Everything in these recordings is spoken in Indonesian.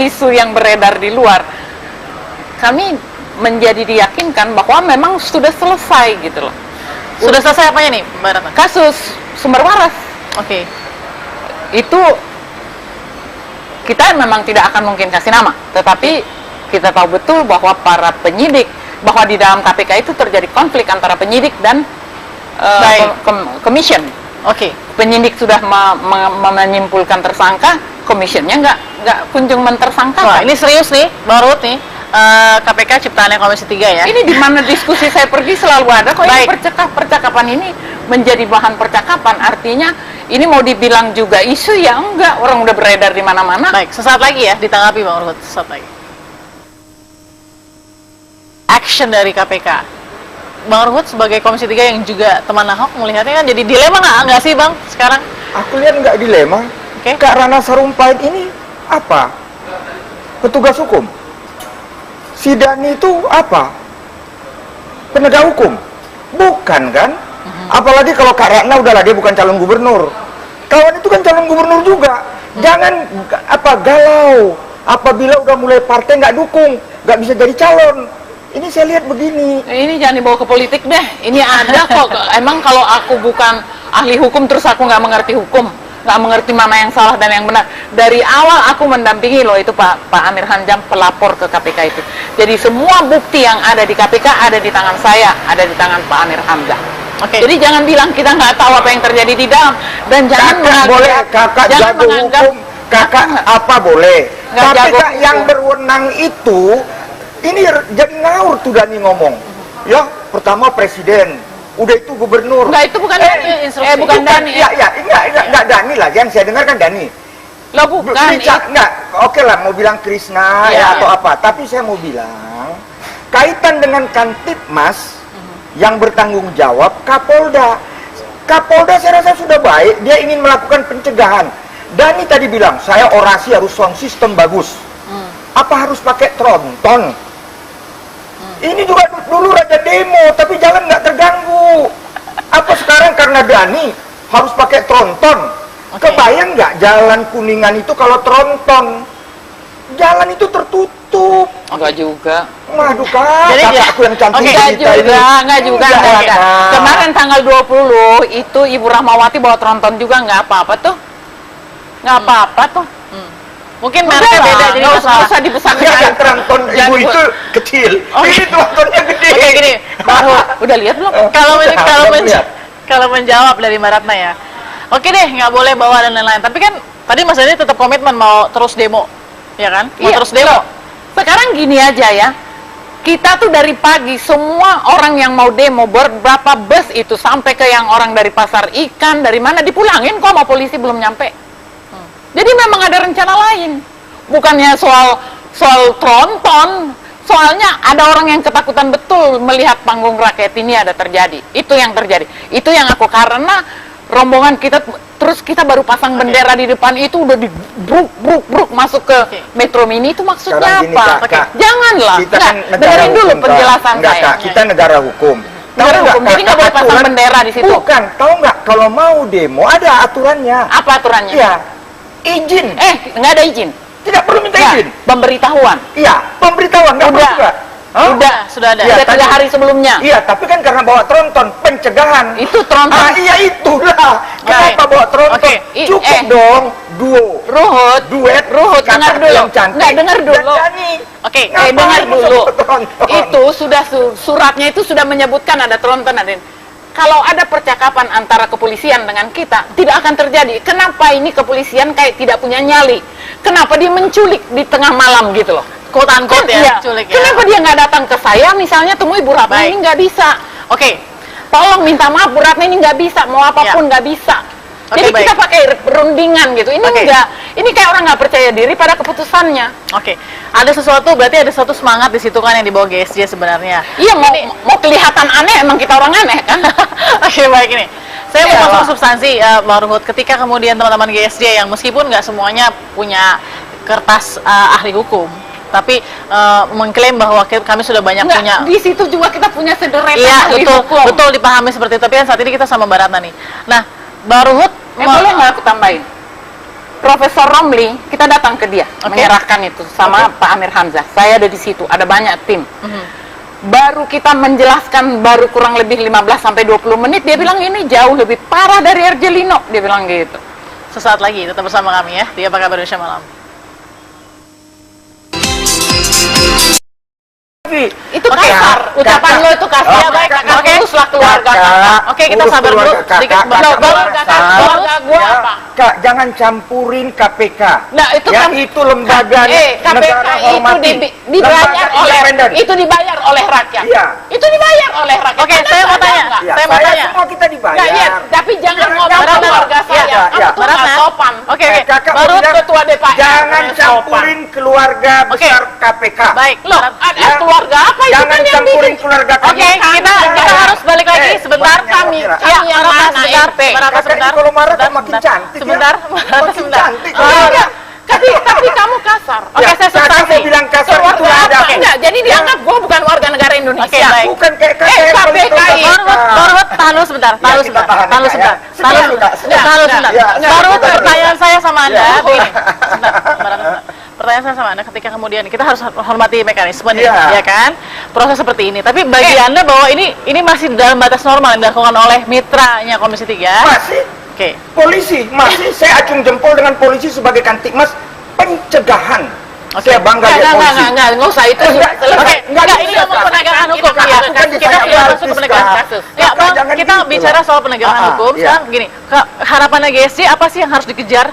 isu yang beredar di luar, kami menjadi diyakinkan bahwa memang sudah selesai gitu loh. Sudah selesai apanya nih, Mbak Ratna? Kasus sumber waras. Oke. Itu kita memang tidak akan mungkin kasih nama, tetapi kita tahu betul bahwa para penyidik, bahwa di dalam KPK itu terjadi konflik antara penyidik dan commission. Oke. Penyidik sudah menyimpulkan tersangka, commissionnya nggak kunjung mentersangkakan. Wah, ini serius nih, Bang Ruhut nih. KPK ciptaannya Komisi 3 ya. Ini di mana diskusi saya pergi selalu ada kok. Ini percakapan ini menjadi bahan percakapan, artinya ini mau dibilang juga isu ya enggak, orang udah beredar di mana-mana. Baik, sesaat lagi ya ditanggapi Bang Ruhut, sesaat lagi. Action dari KPK. Bang Ruhut sebagai Komisi 3 yang juga teman Ahok melihatnya kan jadi dilema nggak sih Bang sekarang? Aku lihat nggak dilema. Oke. Kak Ratna Sarumpait ini apa? Petugas hukum. Si Dhani itu apa? Penegak hukum. Bukan kan? Apalagi kalau Kak Ratna udahlah, dia bukan calon gubernur. Kawan itu kan calon gubernur juga. Jangan galau. Apabila udah mulai partai nggak dukung, nggak bisa jadi calon. Ini saya lihat begini. Ini jangan dibawa ke politik deh. Ini ada kok. Emang kalau aku bukan ahli hukum terus aku nggak mengerti hukum, nggak mengerti mana yang salah dan yang benar. Dari awal aku mendampingi loh itu Pak Amir Hamzah pelapor ke KPK itu. Jadi semua bukti yang ada di KPK ada di tangan saya, ada di tangan Pak Amir Hamzah. Oke. Jadi jangan bilang kita nggak tahu apa yang terjadi di dalam, dan jangan boleh kakak jago hukum, kakak apa boleh. KPK yang berwenang itu ini jadi ngawur tuh Dhani ngomong. Ya, pertama presiden, udah itu gubernur. Enggak, itu bukan instruksi. Bukan Dhani. Enggak Dhani lah, yang saya dengar kan Dhani. Lo bukan. Enggak, oke lah mau bilang Krishna ya atau apa, tapi saya mau bilang kaitan dengan Kantipmas yang bertanggung jawab Kapolda. Kapolda saya rasa sudah baik, dia ingin melakukan pencegahan. Dhani tadi bilang, saya orasi harus sound system bagus. Apa harus pakai tronton? Ini juga dulu raja demo, tapi jalan nggak terganggu. Apa sekarang karena Dhani harus pakai tronton? Kebayang nggak jalan Kuningan itu kalau tronton? Jalan itu tertutup. Enggak juga. Waduh Kak, kakakku yang cantik enggak juga. Kemarin tanggal 20 itu Ibu Rahmawati bawa tronton juga, nggak apa-apa tuh. Nggak apa-apa tuh. Mungkin mereknya beda, jadi nggak usah dibesarkan. Yang tronton ibu itu kecil, ini trontonnya gede. Oke, gini, baru udah lihat belum? Kalau menjawab dari Mbak Ratna ya. Oke deh, nggak boleh bawa dan lain-lain. Tapi kan tadi Mas Dhani tetap komitmen mau terus demo, ya kan? Mau terus demo. Sekarang gini aja ya. Kita tuh dari pagi semua orang yang mau demo, berapa bus itu sampai ke yang orang dari pasar ikan, dari mana dipulangin kok sama polisi belum nyampe. Jadi memang ada rencana lain, bukannya soal tronton. Soalnya ada orang yang ketakutan betul melihat panggung rakyat ini ada terjadi. Itu yang terjadi. Itu yang aku, karena rombongan kita terus kita baru pasang bendera di depan itu udah bruk masuk ke Metro Mini, itu maksudnya apa? Janganlah. Kita kan dengerin dulu penjelasan saya. Kak, kita negara hukum. Negara hukum, jadi nggak boleh pasang bendera di situ. Bukan, tahu nggak kalau mau demo ada aturannya. Apa aturannya? Iya. Izin. Nggak ada izin. Tidak perlu minta izin. Pemberitahuan. Iya, pemberitahuan. Nggak perlu juga. Udah, sudah ada. Sudah 3 hari sebelumnya. Iya, tapi kan karena bawa tronton, pencegahan. Itu tronton. Iya itulah. Kenapa bawa tronton? Cukup dong, duo. Duet. Ruhut, dengar dulu. Nggak, dengar dulu. Dengar dulu. Itu sudah suratnya itu sudah menyebutkan ada tronton, ada. Kalau ada percakapan antara kepolisian dengan kita, tidak akan terjadi. Kenapa ini kepolisian kayak tidak punya nyali? Kenapa dia menculik di tengah malam gitu loh? Quote unquote culik ya. Kenapa dia nggak datang ke saya, misalnya temui Bu Ratna ini nggak bisa? Tolong minta maaf Bu Ratna ini nggak bisa, mau apapun nggak bisa. Jadi kita pakai perundingan gitu. Ini enggak, ini kayak orang nggak percaya diri pada keputusannya. Ada sesuatu, berarti ada suatu semangat di situ kan yang dibawa GSJ sebenarnya. Iya, mau kelihatan aneh, emang kita orang aneh kan? Baik ini. Saya mau masuk substansi, Mbak Ruhut. Ketika kemudian teman-teman GSJ yang meskipun nggak semuanya punya kertas ahli hukum, tapi mengklaim bahwa kami sudah banyak punya. Di situ juga kita punya sederetan ahli hukum. Betul dipahami seperti itu. Tapi kan saat ini kita sama Mbak Ratna nih. Nah, Mbak Ruhut, boleh nggak aku tambahin? Profesor Romli, kita datang ke dia, menyerahkan itu sama Pak Amir Hamzah. Saya ada di situ, ada banyak tim. Baru kita menjelaskan, baru kurang lebih 15-20 menit, dia bilang ini jauh lebih parah dari Ergelino, dia bilang gitu. Sesaat lagi tetap bersama kami ya di Apa Kabar Indonesia Malam. Itu kasar, ucapan lo itu kasar. Ya baik, kakak, oke. Uruslah keluarga kakak. Oke, kita urus sabar dulu keluarga sedikit. kakak. Keluarga gua Ya, apa? Kak, jangan campurin KPK. Nah, itu ya, kan itu lembaga KPK negara itu hormati. dibayar Lembaga oleh independen. itu dibayar oleh rakyat. Iya. Itu dibayar oleh rakyat. Oke, Anda saya mau sadar tanya. nggak? Ya, Saya mau tanya. semua kita dibayar. Nggak, iya, tapi jangan ngomong jangan keluarga ngomong. saya. Iya, iya. Kamu tuh nggak sopan. Oke, oke. Kakak Baru bilang, ketua DPR. jangan Sopan. campurin keluarga Oke. besar KPK. Baik. Loh, ada Ya. keluarga apa itu Jangan kan yang campurin bikin? keluarga Oke, kami. kita harus balik lagi sebentar. kami kira. kami yang Barata, mana sebentar. MP? Barata, Kakak sebentar. ini kalau marah Sebentar, kok makin sebentar. cantik Sebentar, ya. Barata, Makin sebentar. cantik. Enggak, tapi kamu kasar. Oke, Ya, saya kakak substansi. mau bilang kasar itu Keluarga ada. apa? Enggak, jadi dianggap gua bukan warga negara Indonesia. Oke, baik. Bukan kayak kakak yang paling KPK suka ini. Baru tahan dulu sebentar, tahan dulu kita sebentar, tahan tahan dulu ya. sebentar, Sebentar, tahan dulu Kak. sebentar, tahan dulu sebentar. Ya, Baru sebentar. pertanyaan saya sama Anda, Ya. begini, sebentar, sebentar. Pertanyaan saya sama Anda ketika kemudian kita harus hormati mekanisme nih, Iya. ya kan? Proses seperti ini. Tapi bagi Anda bahwa ini masih dalam batas normal yang dilakukan oleh mitranya Komisi 3. Masih Oke. polisi, masih saya acung jempol dengan polisi sebagai Kantikmas pencegahan. Oke. Saya bangga lihat polisi. Enggak usah itu. Enggak, Selesai. Oke, enggak, ini bisa, ngomong Kak. penegakan hukum. Kak, Iya, aku kan kita saya sudah masuk artis, ke penegakan Kak. kasus. Kak, Ya, Bang, jangan kita gitu bicara lah. soal penegakan hukum. Iya. Sekarang gini, harapannya GSJ apa sih yang harus dikejar?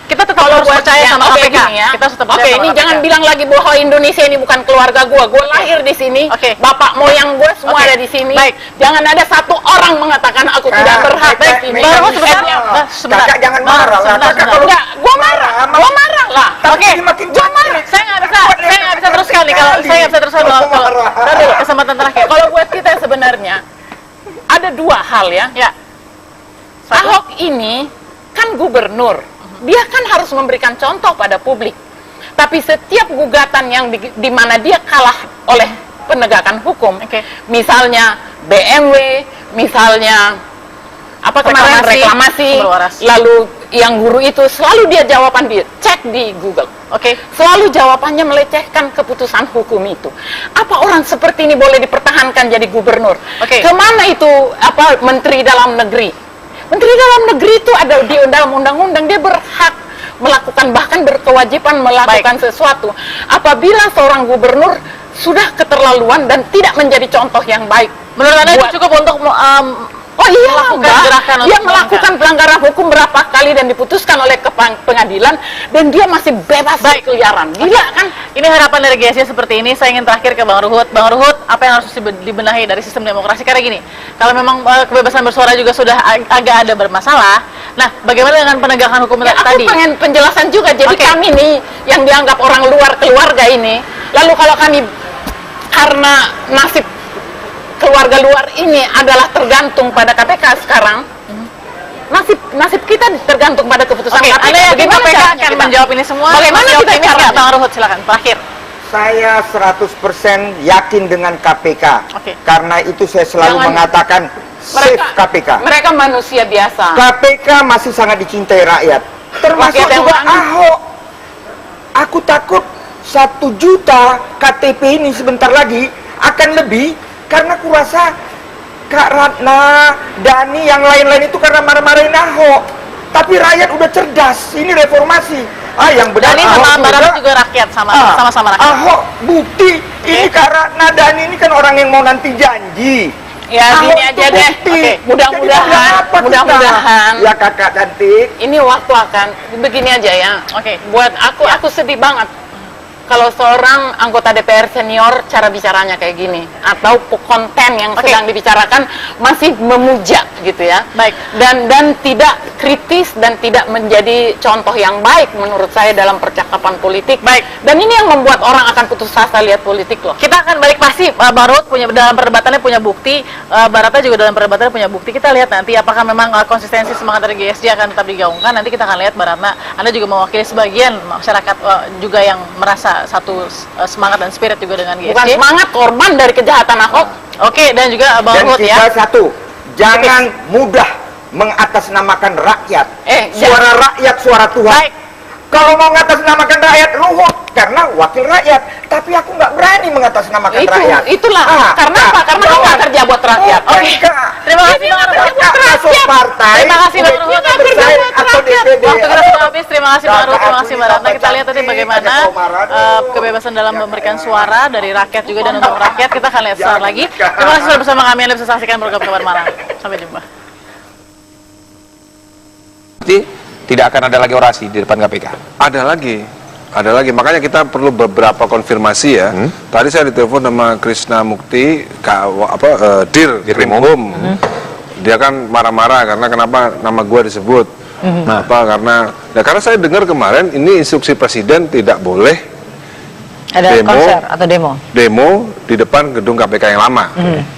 Kita tetap harus buat percaya yang- sama oke, KPK. gini ya. Kita harus tetap percaya Oke, sama ini KPK. jangan bilang lagi bahwa Indonesia ini bukan keluarga gua. Gua lahir di sini. Oke. Bapak moyang gua semua Oke. ada di sini. Baik. Jangan ada satu orang mengatakan aku tidak berhak di sini. Baru sebentar. Sebentar. Kakak jangan Baru, marah lah. sebentar, Kakak sebentar. kalau Enggak, gua marah. Gua marah lah. Tapi Oke. ini makin Gua marah. Saya nggak bisa teruskan nih kalau saya nggak bisa teruskan kalau tadi kesempatan terakhir. Kalau buat kita sebenarnya ada dua hal ya. Ya. Satu. Ahok ini kan gubernur, dia kan harus memberikan contoh pada publik. Tapi setiap gugatan yang di mana dia kalah oleh penegakan hukum, Oke. misalnya BMW, misalnya apa kemarin reklamasi, Sumber waras. lalu yang guru itu selalu dia jawaban dia cek di Google. Oke. Selalu jawabannya melecehkan keputusan hukum itu. Apa orang seperti ini boleh dipertahankan jadi gubernur? Oke. Kemana itu Menteri Dalam Negeri? Menteri Dalam Negeri itu ada di dalam undang-undang, dia berhak melakukan, bahkan berkewajiban melakukan sesuatu. Apabila seorang gubernur sudah keterlaluan dan tidak menjadi contoh yang baik, Menurut Anda buat- itu cukup untuk Oh iya, melakukan enggak. gerakan Dia untuk melakukan pelanggaran hukum berapa kali dan diputuskan oleh pengadilan dan dia masih bebas berkeliaran. Gila kan? Ini harapan dari GSJ seperti ini. Saya ingin terakhir ke Bang Ruhut. Bang Ruhut, apa yang harus dibenahi dari sistem demokrasi? Karena gini, kalau memang kebebasan bersuara juga sudah agak ada bermasalah, nah bagaimana dengan penegakan hukum Ya, aku tadi? pengen penjelasan juga. Jadi Oke. kami nih yang dianggap orang luar keluarga ini, lalu kalau kami karena nasib keluarga luar ini adalah tergantung pada KPK sekarang, nasib kita tergantung pada keputusan Oke, KPK. Anda yakin Bagaimana KPK caranya akan kita? menjawab ini semua? Bagaimana Masih kita optimis caranya? nggak, Bang Ruhut, silakan. Terakhir. Saya 100% yakin dengan KPK. Oke. Karena itu saya selalu Jangan- mengatakan save KPK. Mereka manusia biasa. KPK masih sangat dicintai rakyat. Termasuk Rakyat yang juga mana? Ahok. Aku takut 1 juta KTP ini sebentar lagi akan lebih karena kurasa Kak Ratna, Dani, yang lain-lain itu karena marah-marahin Ahok. Tapi rakyat udah cerdas. Ini reformasi. Yang benar Dani Ahok sama Barata juga rakyat, sama-sama rakyat. Ahok bukti. Ini Kak Ratna, Dani ini kan orang yang mau nanti janji. Ya Ahok gini itu aja deh. bukti. Oke, Jadi mudah-mudahan, apa kita? mudah-mudahan. Ya kakak cantik. Ini waktu akan begini aja ya. Oke. Buat aku sedih banget kalau seorang anggota DPR senior cara bicaranya kayak gini atau konten yang Oke. sedang dibicarakan masih memuja gitu ya. Baik. Dan tidak kritis dan tidak menjadi contoh yang baik menurut saya dalam percakapan politik. Baik. Dan ini yang membuat orang akan putus asa lihat politik loh. Kita akan balik pasti Bang Ruhut punya dalam perdebatannya punya bukti, Barata juga dalam perdebatannya punya bukti. Kita lihat nanti apakah memang konsistensi semangat dari GSJ akan tetap digaungkan. Nanti kita akan lihat Barata, Anda juga mewakili sebagian masyarakat juga yang merasa satu semangat dan spirit juga dengan GSJ. Bukan semangat, korban dari kejahatan Ahok. Oke, dan juga Bang Dan Ruhut kita ya. satu, jangan mudah mengatasnamakan rakyat. Eh, Suara rakyat, suara Tuhan. Baik. Kalau mau mengatasnamakan rakyat, Luhut karena wakil rakyat. Tapi aku nggak berani mengatasnamakan rakyat. Itulah. Karena apa? Karena kamu nggak kerja buat rakyat. Oke. Terima kasih Bang Ruhut. Masuk partai. Terima kasih Bang Ruhut. Atau DPD. Waktu kita sudah habis. Terima kasih Bang Ruhut. Terima kasih Mbak Ratna. Kita lihat tadi bagaimana kebebasan dalam memberikan suara dari rakyat juga dan untuk rakyat. Kita akan lihat sesaat lagi. Terima kasih sudah bersama kami. Anda bisa saksikan program Kabar Malam. Sampai jumpa. Tidak akan ada lagi orasi di depan KPK. Ada lagi. Makanya kita perlu beberapa konfirmasi ya. Tadi saya ditelepon sama Krishna Mukti, Dir Krimum. Dia kan marah-marah karena kenapa nama gua disebut. Karena saya dengar kemarin ini instruksi presiden tidak boleh ada konser atau demo di depan gedung KPK yang lama.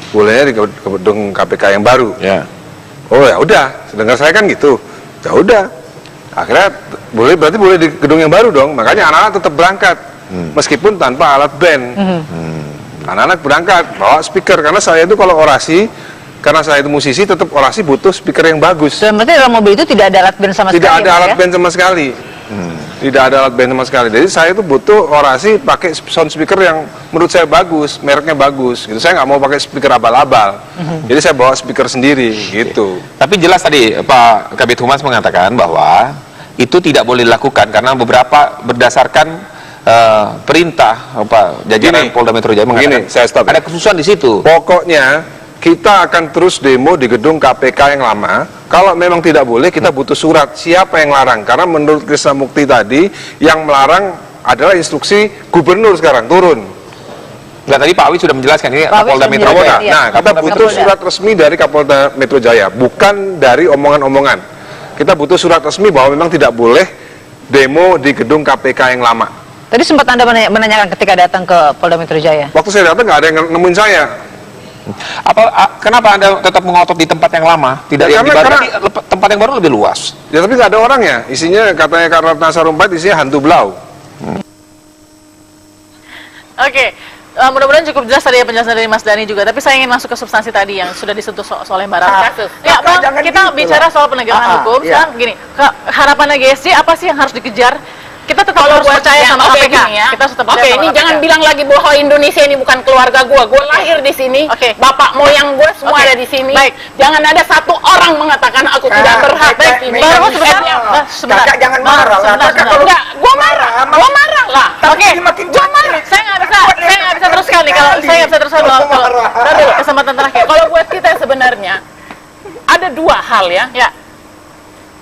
Bolehnya di gedung KPK yang baru. Oh ya udah, dengar saya kan gitu. Ya udah. Akhirnya berarti boleh di gedung yang baru dong. Makanya anak-anak tetap berangkat meskipun tanpa alat band. Anak-anak berangkat bawa speaker karena saya itu kalau orasi, karena saya itu musisi, tetap orasi butuh speaker yang bagus. Dan berarti dalam mobil itu tidak ada alat band sama sekali. Tidak ada alat band sama sekali. Tidak ada alat band sama sekali. Jadi saya itu butuh orasi pakai sound speaker yang menurut saya bagus, mereknya bagus. Gitu. Saya nggak mau pakai speaker abal-abal. Jadi saya bawa speaker sendiri gitu. Tapi jelas tadi Pak Kabid Humas mengatakan bahwa itu tidak boleh dilakukan karena beberapa berdasarkan perintah jajaran Polda Metro Jaya mengatakan saya stop. Ada kesusahan di situ. Pokoknya kita akan terus demo di gedung KPK yang lama. Kalau memang tidak boleh, kita butuh surat. Siapa yang larang? Karena menurut Krishna Mukti tadi, yang melarang adalah instruksi gubernur sekarang turun. Nah, tadi Pak Awi sudah menjelaskan ini Kapolda Metro Jaya. Nah, kita butuh surat resmi dari Kapolda Metro Jaya, bukan dari omongan-omongan. Kita butuh surat resmi bahwa memang tidak boleh demo di gedung KPK yang lama. Tadi sempat Anda menanyakan ketika datang ke Polda Metro Jaya. Waktu saya datang nggak ada yang nemuin saya. Kenapa Anda tetap mengotot di tempat yang lama? Tidak yang baru? Tempat yang baru lebih luas. Ya tapi nggak ada orangnya. Isinya katanya Kak Ratna Sarumpait isinya hantu blau. Oke. Mudah-mudahan cukup jelas tadi ya penjelasan dari Mas Dhani juga. Tapi saya ingin masuk ke substansi tadi yang sudah disentuh oleh Mbak Ratna. Ya, Bang, kita bicara soal penegakan hukum. Sekarang begini, harapannya GSJ apa sih yang harus dikejar? Kita tetap harus percaya sama KPK. Kita tetap percaya sama ini KPK. jangan bilang lagi bahwa Indonesia ini bukan keluarga gua. Gua lahir di sini. Bapak moyang gua semua ada di sini. Baik. Jangan ada satu orang mengatakan aku tidak berhak di sini. Baru sebenarnya. Kakak jangan marah lah. Enggak, gua marah lah. Oke, gua marah. Saya nggak bisa teruskan nih kalau saya nggak bisa teruskan kalau kesempatan terakhir. Kalau buat kita sebenarnya ada dua hal ya.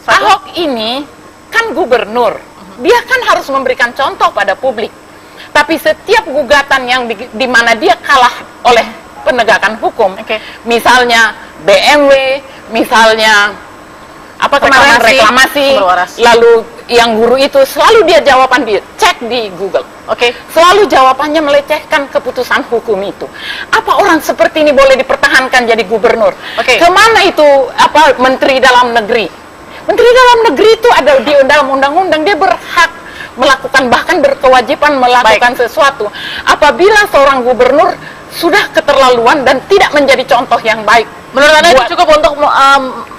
Ahok ini kan gubernur. Dia kan harus memberikan contoh pada publik. Tapi setiap gugatan yang di mana dia kalah oleh penegakan hukum, misalnya BMW, misalnya kemarin reklamasi, lalu yang guru itu selalu dia jawaban dia cek di Google. Selalu jawabannya melecehkan keputusan hukum itu. Apa orang seperti ini boleh dipertahankan jadi gubernur? Kemana itu menteri dalam negeri? Menteri dalam negeri itu ada di dalam undang-undang, dia berhak melakukan, bahkan berkewajiban melakukan sesuatu. Apabila seorang gubernur sudah keterlaluan dan tidak menjadi contoh yang baik, menurut Anda itu cukup untuk melakukan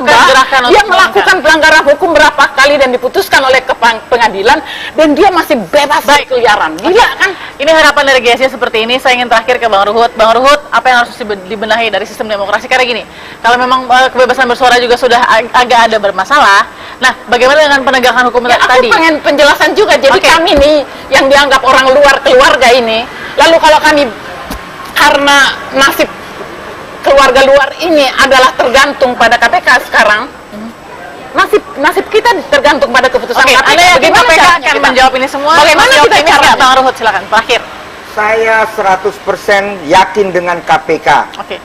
gerakan dia melakukan pelanggaran hukum berapa kali dan diputuskan oleh pengadilan dan dia masih bebas berkeliaran. Gila kan? Ini harapan dari GSJ seperti ini. Saya ingin terakhir ke Bang Ruhut. Bang Ruhut, apa yang harus dibenahi dari sistem demokrasi? Karena gini, kalau memang kebebasan bersuara juga sudah agak ada bermasalah, nah bagaimana dengan penegakan hukum tadi? Aku pengen penjelasan juga. Jadi kami nih yang dianggap orang luar keluarga ini, lalu kalau kami karena nasib keluarga luar ini adalah tergantung pada KPK sekarang, nasib kita tergantung pada keputusan KPK. Anda yakin KPK akan menjawab ini semua? Bagaimana kita caranya? Bang Ruhut, silakan terakhir. Saya 100% yakin dengan KPK.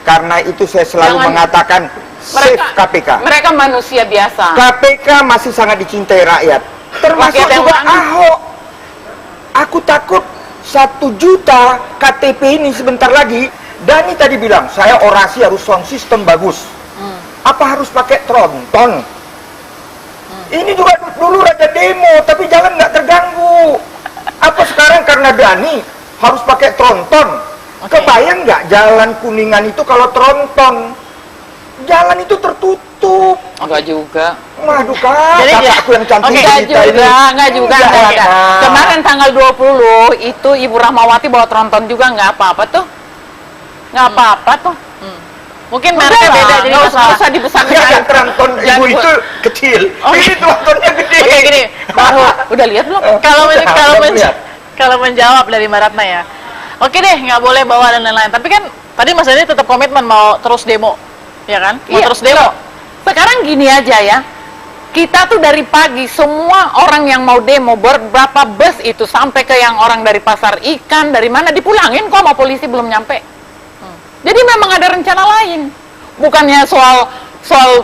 Karena itu saya selalu mengatakan save KPK. Mereka manusia biasa. KPK masih sangat dicintai rakyat. Termasuk juga Ahok. Aku takut 1 juta KTP ini sebentar lagi. Dhani tadi bilang, saya orasi harus sound system bagus. Apa harus pakai tronton? Ini juga dulu ada demo, tapi jalan nggak terganggu. Apa sekarang karena Dhani harus pakai tronton? Kebayang nggak jalan Kuningan itu kalau tronton? Jalan itu tertutup. Enggak juga. Waduh kak, Jadi kakak dia- aku yang cantik Oke, Enggak cerita ini. juga, enggak juga, enggak ada. Kak. Kemarin tanggal 20 itu Ibu Rahmawati bawa tronton juga, enggak apa-apa tuh. Enggak apa-apa tuh. Mungkin Udah mereknya lah, beda jadi nggak masalah. usah dibesarkan. Ya, yang tronton ibu Jangan- itu kecil, Oke. ini trontonnya gede. Oke gini, baru Udah lihat belum? kalau Udah, kalau udah men- lihat. kalau menjawab dari Mbak Ratna ya. Oke deh, nggak boleh bawa dan lain-lain. Tapi kan tadi Mas Dhani tetap komitmen mau terus demo, ya kan? Mau Iya, terus demo. loh. Sekarang gini aja ya. Kita tuh dari pagi semua orang yang mau demo berapa bus itu sampai ke yang orang dari pasar ikan dari mana dipulangin kok sama polisi belum nyampe. Jadi memang ada rencana lain. Bukannya soal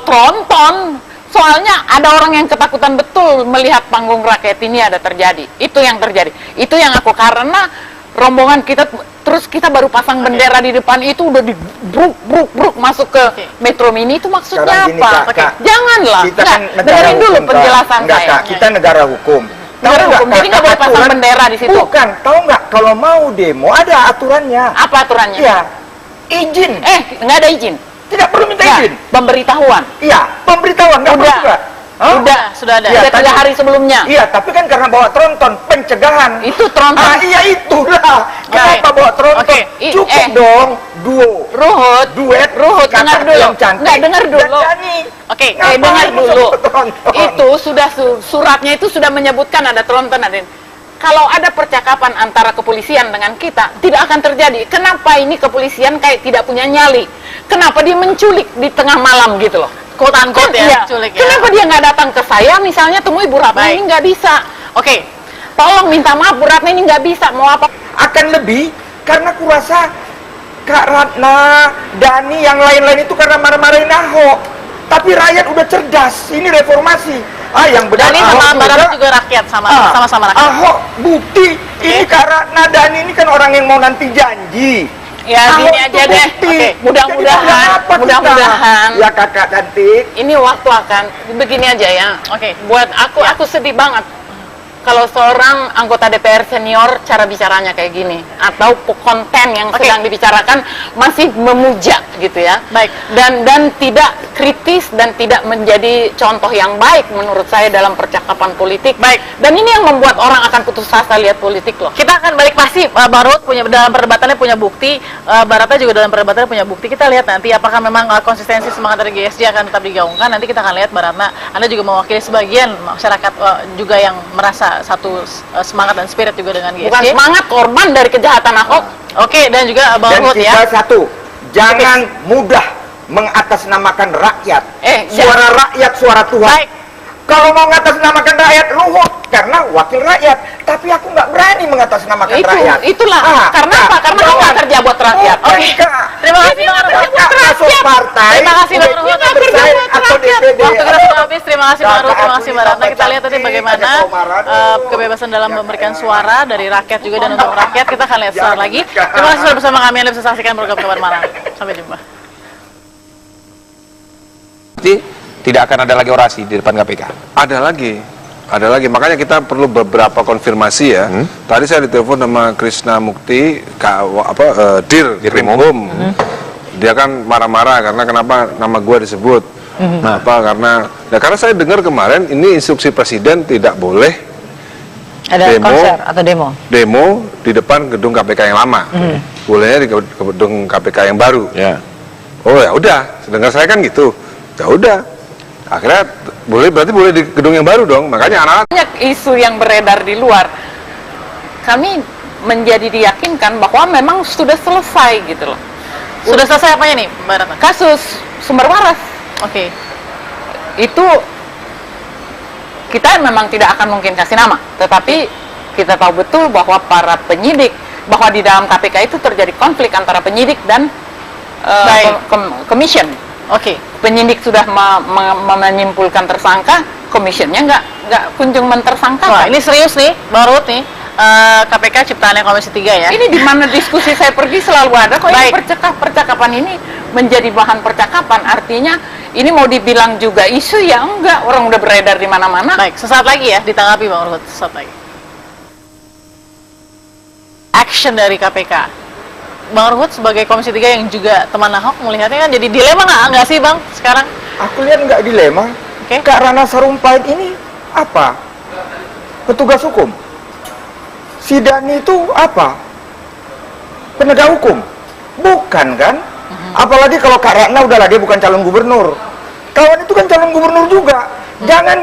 tronton, soalnya ada orang yang ketakutan betul melihat panggung rakyat ini ada terjadi. Itu yang terjadi. Itu yang aku karena rombongan kita terus kita baru pasang bendera di depan itu udah bruk masuk ke Oke. Metro Mini itu maksudnya Sekarang gini, apa? Kak, Oke, Kak. janganlah. Kita kan Nggak, negara dengerin dulu hukum, Kak. penjelasan Enggak, saya. Kak, kita negara hukum. Negara Tahu nggak, hukum, jadi Kak, nggak boleh pasang aturan- bendera di situ. Bukan, tahu nggak kalau mau demo ada aturannya. Apa aturannya? Iya, izin. Nggak ada izin. Tidak perlu minta Nggak, izin. pemberitahuan. Iya, pemberitahuan nggak perlu Udah. juga. Hah? Udah, sudah ada. Iya, Udah 3 tadi- hari sebelumnya. Iya, tapi kan karena bawa tronton, pencegahan. Itu tronton. Ah, iya itulah. Kenapa bawa tronton? Oke, Cukup dong, duo. Ruhut, Duet, Ruhut, kakak dengar dulu. yang cantik. Nggak, dengar dulu. Dan Dani. Oke, Ngapain dengar masuk dulu. ke tronton? Itu sudah suratnya itu sudah menyebutkan ada tronton ada. Kalau ada percakapan antara kepolisian dengan kita, tidak akan terjadi. Kenapa ini kepolisian kayak tidak punya nyali? Kenapa dia menculik di tengah malam gitu loh? Quote unquote ya, Iya. culik ya. Kenapa dia nggak datang ke saya misalnya temui Bu Ratna Baik. ini nggak bisa? Oke, Tolong minta maaf Bu Ratna ini nggak bisa, mau apa? Akan lebih karena kurasa Kak Ratna, Dani, yang lain-lain itu karena marah-marahin Ahok. Tapi rakyat udah cerdas, ini reformasi. Yang benar Dani Ahok sama Mbak Ratna juga. juga rakyat sama-sama rakyat. Ahok bukti, ini Kak Ratna, Dani ini kan orang yang mau nanti janji. Ya Ahok gini itu aja deh. bukti. Oke, Jadi mudah-mudahan, apa kita? mudah-mudahan. Ya kakak cantik. Ini waktu akan begini aja ya. Oke. Buat aku sedih banget kalau seorang anggota DPR senior cara bicaranya kayak gini atau konten yang Oke. sedang dibicarakan masih memuja gitu ya. Baik. Dan tidak kritis dan tidak menjadi contoh yang baik menurut saya dalam percakapan politik. Baik. Dan ini yang membuat orang akan putus asa lihat politik loh. Kita akan balik pasti Bang Ruhut punya dalam perdebatannya punya bukti, Mbak Ratna juga dalam perdebatannya punya bukti. Kita lihat nanti apakah memang konsistensi semangat dari GSJ akan tetap digaungkan. Nanti kita akan lihat Mbak Ratna, Anda juga mewakili sebagian masyarakat juga yang merasa satu semangat dan spirit juga dengan GSJ. Bukan semangat, korban dari kejahatan Ahok. Oke, dan juga Bang Dan Ruhut kita ya. satu, jangan mudah mengatasnamakan rakyat. Jangan. Suara rakyat, suara Tuhan. Baik. Kalau mau mengatasnamakan rakyat, Ruhut karena wakil rakyat. Tapi aku nggak berani mengatasnamakan rakyat. Itulah. Karena apa? Karena dia nggak kerja buat rakyat. Oke. Oke. Terima kasih Bang Ruhut. Kakak masuk partai. Terima kasih Bang udah Ruhut. kita bersaing atau DPD. Waktu kita sudah habis. Terima kasih Bang Ruhut, terima Kakak kasih aku Mbak Ratna. tambah Kita lihat nanti cantik, bagaimana ada Komar, aduh. kebebasan dalam Ya, memberikan kayak- suara dari rakyat juga dan untuk rakyat. Kita akan lihat sesaat Jangan, lagi. Kak. Terima kasih sudah bersama kami. Anda bisa saksikan program Kabar Malam. Sampai jumpa. Berarti tidak akan ada lagi orasi di depan KPK. Ada lagi. Makanya kita perlu beberapa konfirmasi ya. Tadi saya ditelepon sama Krishna Mukti, Dir Krimum. Dia kan marah-marah karena kenapa nama gua disebut. Karena saya dengar kemarin ini instruksi presiden tidak boleh Ada Demo. konser atau demo. di depan gedung KPK yang lama. Bolehnya di gedung KPK yang baru. Ya. Oh ya udah, dengar saya kan gitu. Ya udah. Akhirnya berarti boleh di gedung yang baru dong. Makanya anak-anak Banyak isu yang beredar di luar. Kami menjadi diyakinkan bahwa memang sudah selesai gitu loh. Sudah selesai apanya nih Mbak Ratna? Kasus sumber waras Oke. itu kita memang tidak akan mungkin kasih nama, tetapi kita tahu betul bahwa para penyidik, bahwa di dalam KPK itu terjadi konflik antara penyidik dan Baik. commission. Oke. Penyidik sudah menyimpulkan tersangka, commissionnya nggak kunjung Wah, mentersangkakan. ini serius nih, Bang Ruhut nih. KPK ciptaannya Komisi 3 ya. Ini di mana diskusi saya pergi selalu ada kok. Ini Baik. percakapan ini menjadi bahan percakapan, artinya ini mau dibilang juga isu ya enggak, orang udah beredar di mana-mana. Baik, sesaat lagi ya ditanggapi Bang Ruhut, sesaat lagi. Action dari KPK. Bang Ruhut sebagai Komisi 3 yang juga teman Ahok melihatnya kan jadi dilema nggak sih Bang sekarang? Aku lihat nggak dilema. Oke. Kak Ratna Sarumpait ini apa? Petugas hukum. Si Dhani itu apa? Penegak hukum. Bukan kan? Apalagi kalau Kak Ratna udahlah dia bukan calon gubernur. Kawan itu kan calon gubernur juga. Jangan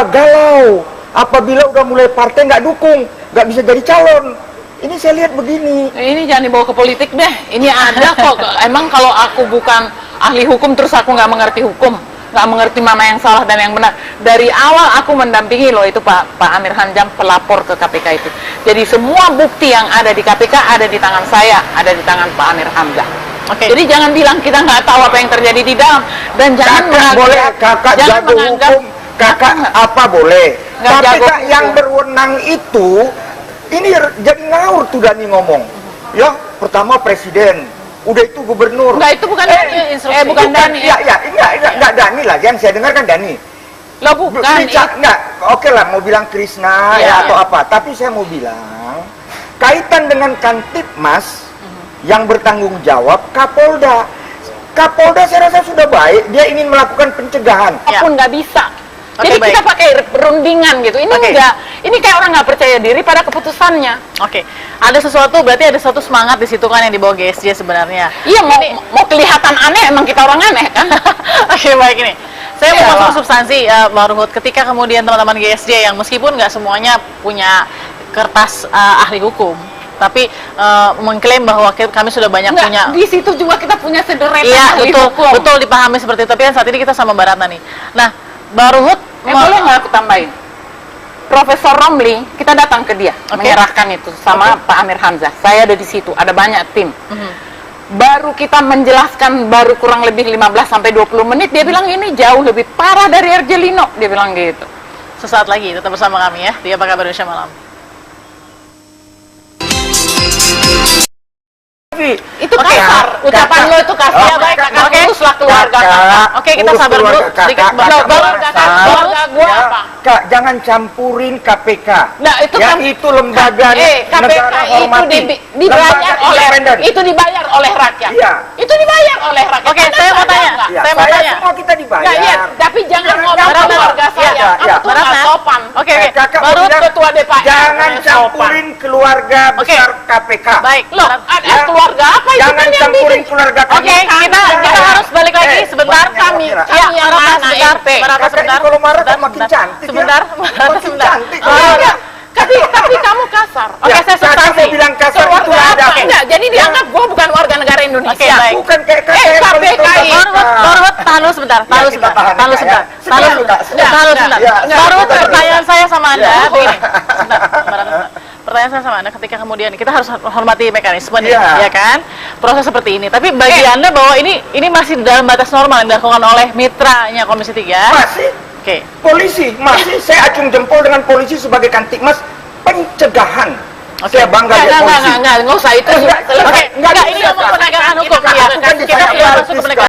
galau. Apabila udah mulai partai nggak dukung, nggak bisa jadi calon. Ini saya lihat begini. Ini jangan dibawa ke politik deh. Ini ada kok. Emang kalau aku bukan ahli hukum terus aku nggak mengerti hukum, nggak mengerti mana yang salah dan yang benar. Dari awal aku mendampingi loh itu Pak Amir Hamzah pelapor ke KPK itu. Jadi semua bukti yang ada di KPK ada di tangan saya, ada di tangan Pak Amir Hamzah. Oke. Jadi jangan bilang kita nggak tahu apa yang terjadi di dalam dan jangan Kakak boleh, kakak jago hukum, kakak apa boleh. Nggak jago KPK hukum. yang berwenang itu, ini jadi ngawur tuh Dhani ngomong. Ya, pertama presiden, udah itu gubernur. Enggak, itu bukan Dhani, bukan Dhani. Enggak Dhani lah, yang saya dengar kan Dhani. Lo bukan. Enggak, oke lah mau bilang Krishna Iya. atau apa, tapi saya mau bilang kaitan dengan Kantipmas yang bertanggung jawab Kapolda. Kapolda saya rasa sudah baik, dia ingin melakukan pencegahan. Ya. Apapun nggak bisa. Oke, Jadi kita baik. pakai rundingan gitu. Ini Oke. enggak, ini kayak orang nggak percaya diri pada keputusannya. Oke, ada sesuatu, berarti ada suatu semangat di situ kan yang dibawa GSJ sebenarnya. Iya, mau kelihatan aneh, emang kita orang aneh kan? Oke, baik ini. Saya mau Iyalah. masuk substansi, Mbak Ruhut. Ketika kemudian teman-teman GSJ yang meskipun nggak semuanya punya kertas ahli hukum, tapi mengklaim bahwa kami sudah banyak Enggak, punya. di situ juga kita punya sederetan Iya, ahli betul, hukum. betul dipahami seperti itu. Tapi kan saat ini kita sama Mbak Ratna nih. Nah, Mbak Ruhut, Boleh nggak aku tambahin? Profesor Romli, kita datang ke dia, Oke. menyerahkan itu sama Pak Amir Hamzah. Saya ada di situ, ada banyak tim. Baru kita menjelaskan, baru kurang lebih 15-20 menit, dia bilang ini jauh lebih parah dari Erjelino, dia bilang gitu. sesaat lagi tetap bersama kami ya di Apa Kabar Indonesia Malam. Itu Oke, kasar, ucapan lo itu kasar. Oh, Ya baik, kakak, kakak, oke. uruslah keluarga Kakak, kakak. Oke, kita urus sabar dulu keluarga sedikit. kakak, kakak Keluarga merasa. kakak, keluarga gua Ya, apa? Kak, jangan campurin KPK. Nah, itu ya, kan itu lembaga KPK negara itu hormati. dibayar Lembaga oleh independen. itu dibayar oleh rakyat. Iya. Itu dibayar oleh rakyat. Oke, Anda saya mau sadar tanya. nggak? Ya, Saya mau tanya. semua kita dibayar. Nggak, iya, tapi jangan Jangan ngomong campur. keluarga Iya, saya. iya, Kamu iya. tuh nggak Ratna. sopan. Oke, oke. Kakak Baru bilang, ketua DPR jangan yang campurin keluarga Oke. besar KPK. Baik, Loh, Mbak Ratna. ada Ya. keluarga apa itu Jangan kan yang campurin bikin? keluarga kami. Oke, kita harus balik lagi sebentar. kami kira. Ya, kami yang Mbak Ratna, mana sebentar. RT? Mbak Ratna, Kakak ini sebentar. kalau marah Sebentar, kok makin sebentar. cantik ya. Sebentar, Mbak Ratna, Makin sebentar. cantik. Oh, enggak. Tapi kamu kasar. Oke, Ya, saya kakak substansi. mau bilang kasar itu Keluarga nggak ada. apa? Enggak, jadi dianggap gua bukan warga negara Indonesia. Oke, baik. Bukan kayak kakak yang paling KPK terutama. ini. Mbak Ruhut, tahan dulu sebentar. Tahan dulu kita sebentar. tahan Tahan dulu ya. sebentar. Sebentar, Tahan dulu Kak. sebentar. Tahan dulu sebentar. Ya, Mbak Ruhut, sebentar. pertanyaan saya sama Anda Ya. begini. Sebentar, Mbak Ratna, sebentar. Pertanyaan saya sama Anda ketika kemudian kita harus hormati mekanisme nih, Iya. ya kan? Proses seperti ini. Tapi bagi Anda bahwa ini masih dalam batas normal yang dilakukan oleh mitranya Komisi 3. Masih Oke. polisi, masih saya acung jempol dengan polisi sebagai Kantipmas pencegahan. Oke. Saya bangga lihat polisi. Enggak usah itu. Enggak, Selesai. Oke, enggak ini bisa, ngomong Kak. penegakan hukum Kita ya. lakukan di Kita sana. sudah masuk ke penegakan